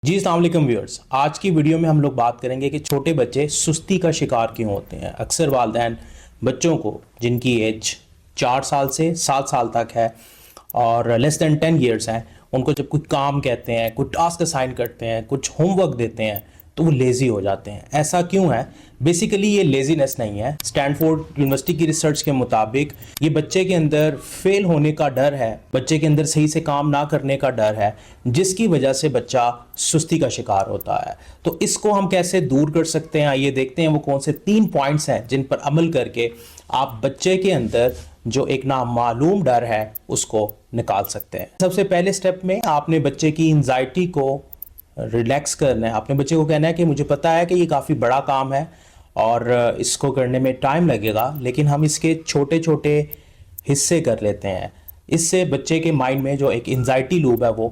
جی السلام علیکم ویورز، آج کی ویڈیو میں ہم لوگ بات کریں گے کہ چھوٹے بچے سستی کا شکار کیوں ہوتے ہیں۔ اکثر والدین بچوں کو جن کی ایج 4 سال سے 7 سال تک ہے اور لیس دین 10 ایئرس ہیں، ان کو جب کوئی کام کہتے ہیں، کوئی ٹاسک اسائن کرتے ہیں، کچھ ہوم ورک دیتے ہیں تو وہ لیزی ہو جاتے ہیں۔ ایسا کیوں ہے؟ بیسیکلی یہ لیزینس نہیں ہے۔ اسٹینفورڈ یونیورسٹی کی ریسرچ کے مطابق یہ بچے کے اندر فیل ہونے کا ڈر ہے، بچے کے اندر صحیح سے کام نہ کرنے کا ڈر ہے، جس کی وجہ سے بچہ سستی کا شکار ہوتا ہے۔ تو اس کو ہم کیسے دور کر سکتے ہیں؟ آئیے دیکھتے ہیں وہ کون سے 3 پوائنٹس ہیں جن پر عمل کر کے آپ بچے کے اندر جو ایک نامعلوم ڈر ہے اس کو نکال سکتے ہیں۔ سب سے پہلے سٹیپ میں آپ نے بچے کی انزائٹی کو ریلیکس کرنا ہے۔ آپ نے بچے کو کہنا ہے کہ مجھے پتا ہے کہ یہ کافی بڑا کام ہے اور اس کو کرنے میں ٹائم لگے گا، لیکن ہم اس کے چھوٹے چھوٹے حصے کر لیتے ہیں۔ اس سے بچے کے مائنڈ میں جو ایک انزائٹی لوپ ہے وہ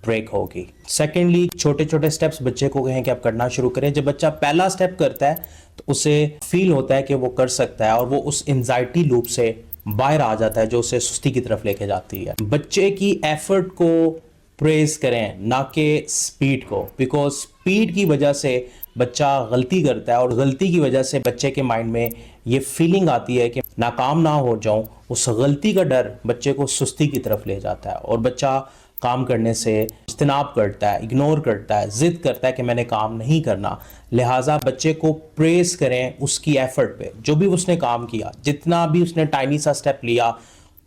بریک ہوگی۔ سیکنڈلی، چھوٹے چھوٹے سٹیپس بچے کو کہیں کہ آپ کرنا شروع کریں۔ جب بچہ پہلا سٹیپ کرتا ہے تو اسے فیل ہوتا ہے کہ وہ کر سکتا ہے اور وہ اس انزائٹی لوپ سے باہر آ جاتا ہے جو اسے سستی کی طرف لے کے جاتی ہے۔ بچے کی ایفرٹ کو پریز کریں، نہ کہ سپیڈ کو، بیکاز سپیڈ کی وجہ سے بچہ غلطی کرتا ہے اور غلطی کی وجہ سے بچے کے مائنڈ میں یہ فیلنگ آتی ہے کہ ناکام نہ ہو جاؤں۔ اس غلطی کا ڈر بچے کو سستی کی طرف لے جاتا ہے اور بچہ کام کرنے سے اجتناب کرتا ہے، اگنور کرتا ہے، ضد کرتا ہے کہ میں نے کام نہیں کرنا۔ لہٰذا بچے کو پریز کریں اس کی ایفرٹ پہ، جو بھی اس نے کام کیا، جتنا بھی اس نے ٹائنی سا سٹیپ لیا،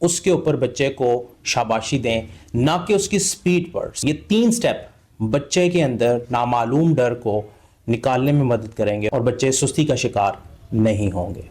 اس کے اوپر بچے کو شاباشی دیں، نہ کہ اس کی سپیڈ پر۔ یہ 3 سٹیپ بچے کے اندر نامعلوم ڈر کو نکالنے میں مدد کریں گے اور بچے سستی کا شکار نہیں ہوں گے۔